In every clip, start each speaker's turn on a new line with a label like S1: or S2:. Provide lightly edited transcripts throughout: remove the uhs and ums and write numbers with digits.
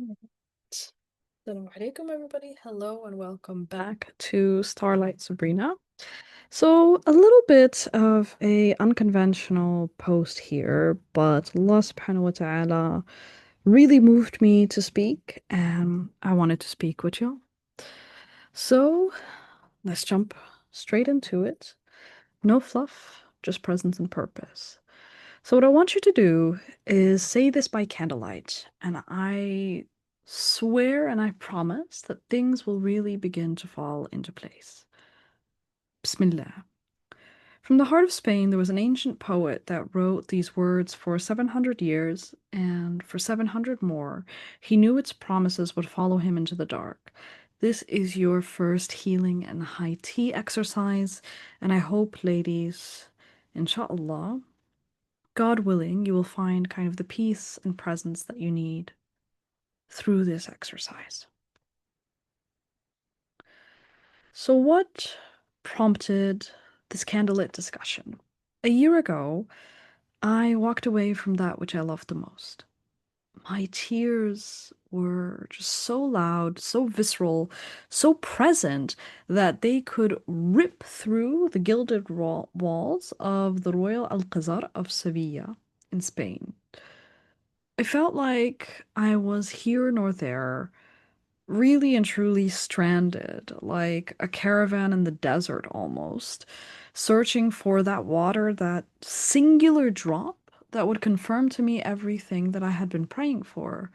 S1: Assalamu alaikum, everybody. Hello and welcome back to Starlight Sabrina. So, a little bit of a unconventional post here, but Allah subhanahu wa ta'ala really moved me to speak, and I wanted to speak with you. So, let's jump straight into it. No fluff, just presence and purpose. So, what I want you to do is say this by candlelight, and I swear and I promise that things will really begin to fall into place. Bismillah. From the heart of Spain, there was an ancient poet that wrote these words for 700 years, and for 700 more, he knew its promises would follow him into the dark. This is your first healing and high tea exercise, and I hope, ladies, inshallah, God willing, you will find kind of the peace and presence that you need through this exercise. So, what prompted this candlelit discussion? A year ago, I walked away from that which I loved the most. My tears were just so loud, so visceral, so present that they could rip through the gilded walls of the Royal Alcazar of Sevilla in Spain. I felt like I was here nor there, really and truly stranded, like a caravan in the desert almost, searching for that water, that singular drop that would confirm to me everything that I had been praying for.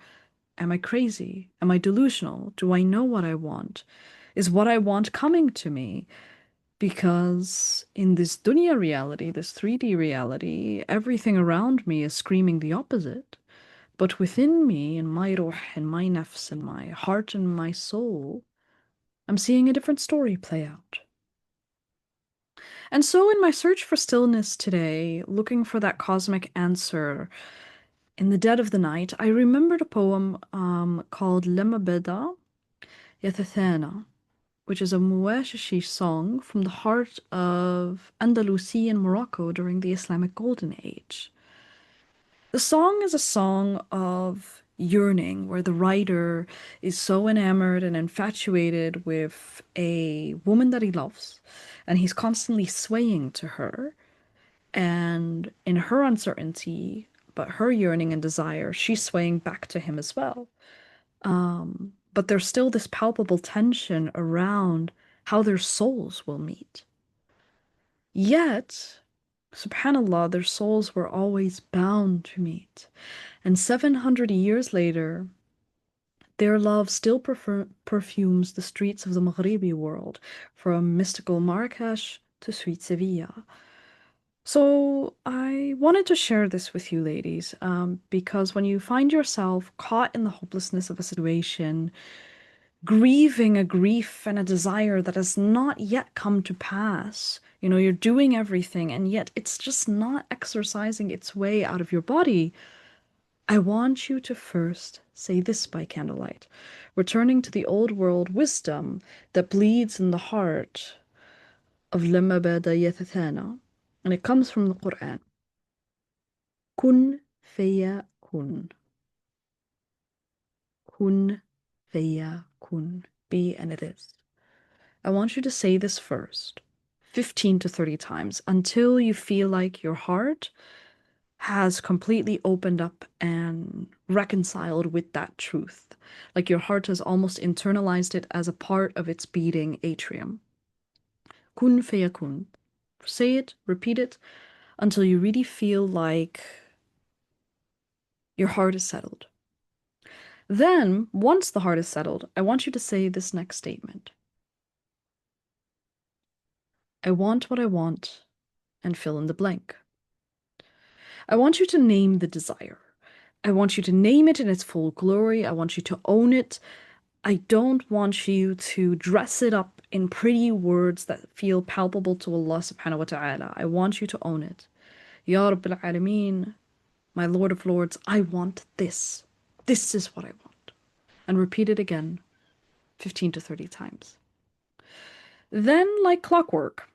S1: Am I crazy? Am I delusional? Do I know what I want? Is what I want coming to me? Because in this dunya reality, this 3D reality, everything around me is screaming the opposite. But within me, in my ruh, in my nafs, in my heart and my soul, I'm seeing a different story play out. And so, in my search for stillness today, looking for that cosmic answer in the dead of the night, I remembered a poem called lama bada, yathathana, which is a Muwashishi song from the heart of Andalusia in Morocco during the Islamic Golden Age. The song is a song of yearning, where the writer is so enamored and infatuated with a woman that he loves, and he's constantly swaying to her. And in her uncertainty, but her yearning and desire, she's swaying back to him as well. But there's still this palpable tension around how their souls will meet. Yet, subhanallah, their souls were always bound to meet. And 700 years later, their love still perfumes the streets of the Maghribi world, from mystical Marrakesh to sweet Sevilla. So I wanted to share this with you, ladies, because when you find yourself caught in the hopelessness of a situation, grieving a grief and a desire that has not yet come to pass, you're doing everything, and yet it's just not exercising its way out of your body. I want you to first say this by candlelight, returning to the old world wisdom that bleeds in the heart of lama bada yathathana, and it comes from the Quran. Kun faya kun. Kun faya kun. Be and it is. I want you to say this first, 15 to 30 times, until you feel like your heart has completely opened up and reconciled with that truth. Like your heart has almost internalized it as a part of its beating atrium. Kun fayakun. Say it, repeat it, until you really feel like your heart is settled. Then, once the heart is settled, I want you to say this next statement. I want what I want, and fill in the blank. I want you to name the desire. I want you to name it in its full glory. I want you to own it. I don't want you to dress it up in pretty words that feel palpable to Allah subhanahu wa ta'ala. I want you to own it. Ya Rabbil Alameen, my Lord of Lords, I want this. This is what I want. And repeat it again 15 to 30 times. Then, like clockwork,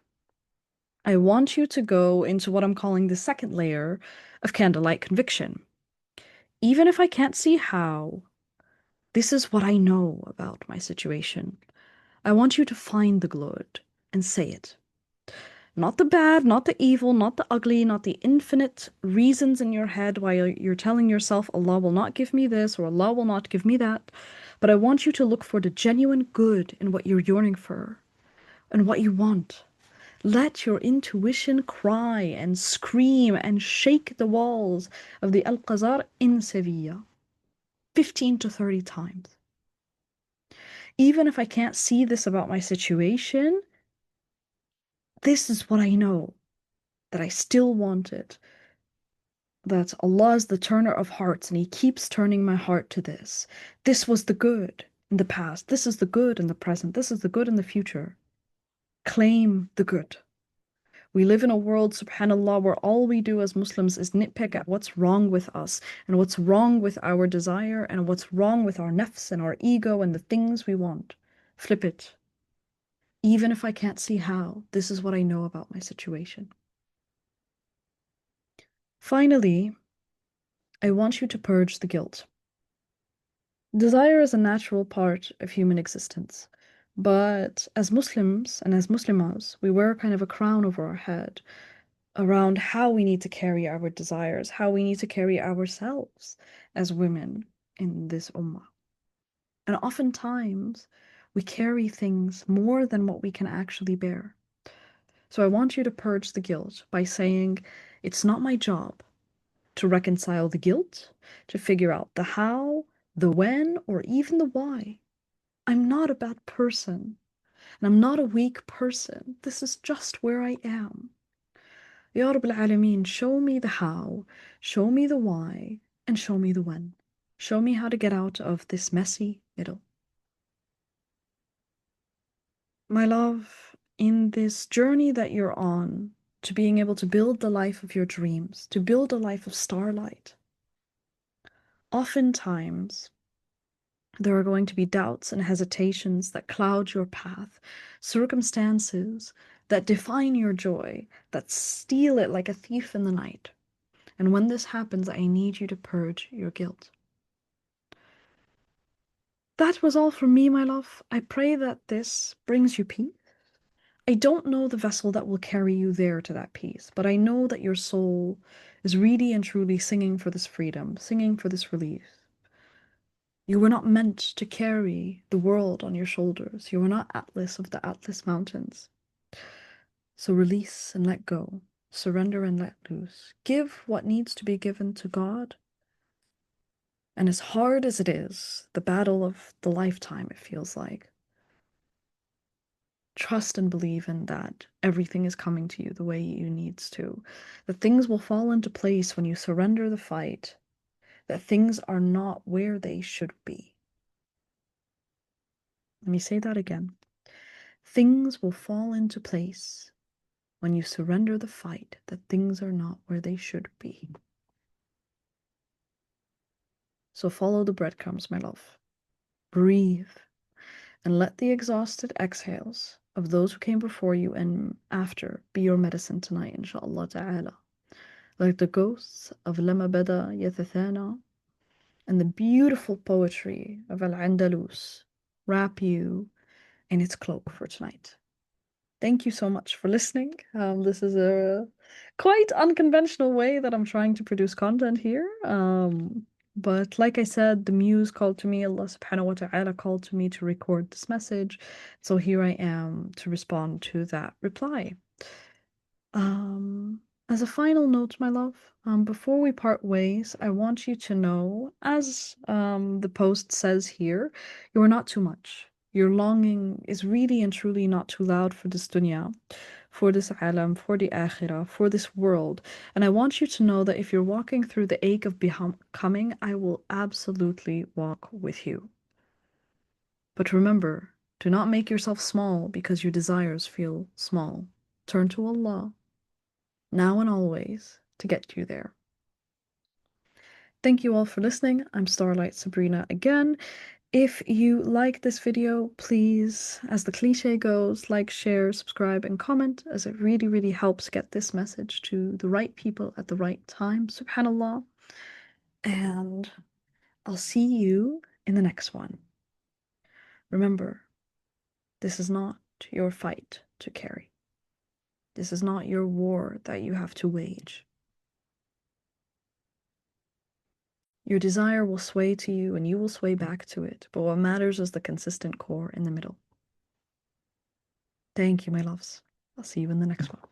S1: I want you to go into what I'm calling the second layer of candlelight conviction. Even if I can't see how, This is what I know about my situation. I want you to find the good and say it. Not the bad, not the evil, not the ugly, not the infinite reasons in your head why you're telling yourself Allah will not give me this or Allah will not give me that. But I want you to look for the genuine good in what you're yearning for and what you want. Let your intuition cry and scream and shake the walls of the Alcazar in Sevilla 15 to 30 times. Even if I can't see this about my situation, this is what I know, that I still want it. That Allah is the turner of hearts and He keeps turning my heart to this. This was the good in the past. This is the good in the present. This is the good in the future. Claim the good. We live in a world, subhanAllah, where all we do as Muslims is nitpick at what's wrong with us and what's wrong with our desire and what's wrong with our nafs and our ego and the things we want. Flip it. Even if I can't see how, this is what I know about my situation. Finally, I want you to purge the guilt. Desire is a natural part of human existence. But as Muslims and as Muslimas, we wear kind of a crown over our head around how we need to carry our desires, how we need to carry ourselves as women in this ummah. And oftentimes, we carry things more than what we can actually bear. So I want you to purge the guilt by saying, it's not my job to reconcile the guilt, to figure out the how, the when, or even the why. I'm not a bad person, and I'm not a weak person. This is just where I am. Ya Rabb al-Alameen, show me the how, show me the why, and show me the when. Show me how to get out of this messy middle. My love, in this journey that you're on, to being able to build the life of your dreams, to build a life of starlight, oftentimes there are going to be doubts and hesitations that cloud your path, circumstances that define your joy, that steal it like a thief in the night. And when this happens, I need you to purge your guilt. That was all from me, my love. I pray that this brings you peace. I don't know the vessel that will carry you there to that peace, but I know that your soul is really and truly singing for this freedom, singing for this relief. You were not meant to carry the world on your shoulders. You were not Atlas of the Atlas Mountains. So release and let go. Surrender and let loose. Give what needs to be given to God. And as hard as it is, the battle of the lifetime, it feels like, trust and believe in that everything is coming to you the way you needs to. That things will fall into place when you surrender the fight. That things are not where they should be. Let me say that again. Things will fall into place when you surrender the fight, that things are not where they should be. So follow the breadcrumbs, my love. Breathe and let the exhausted exhales of those who came before you and after be your medicine tonight, inshallah ta'ala. Like the ghosts of lama, bada, yathathana, and the beautiful poetry of Al-Andalus wrap you in its cloak for tonight. Thank you so much for listening. This is a quite unconventional way that I'm trying to produce content here. But like I said, the muse called to me, Allah subhanahu wa ta'ala called to me to record this message. So here I am to respond to that reply. As a final note, my love, before we part ways, I want you to know, as the post says here, you are not too much. Your longing is really and truly not too loud for this dunya, for this alam, for the akhirah, for this world. And I want you to know that if you're walking through the ache of becoming, I will absolutely walk with you. But remember, do not make yourself small because your desires feel small. Turn to Allah, now and always, to get you there. Thank you all for listening. I'm Starlight Sabrina again. If you like this video, please, as the cliche goes, like, share, subscribe, and comment, as it really, really helps get this message to the right people at the right time, subhanAllah. And I'll see you in the next one. Remember, this is not your fight to carry. This is not your war that you have to wage. Your desire will sway to you and you will sway back to it, but what matters is the consistent core in the middle. Thank you, my loves. I'll see you in the next one.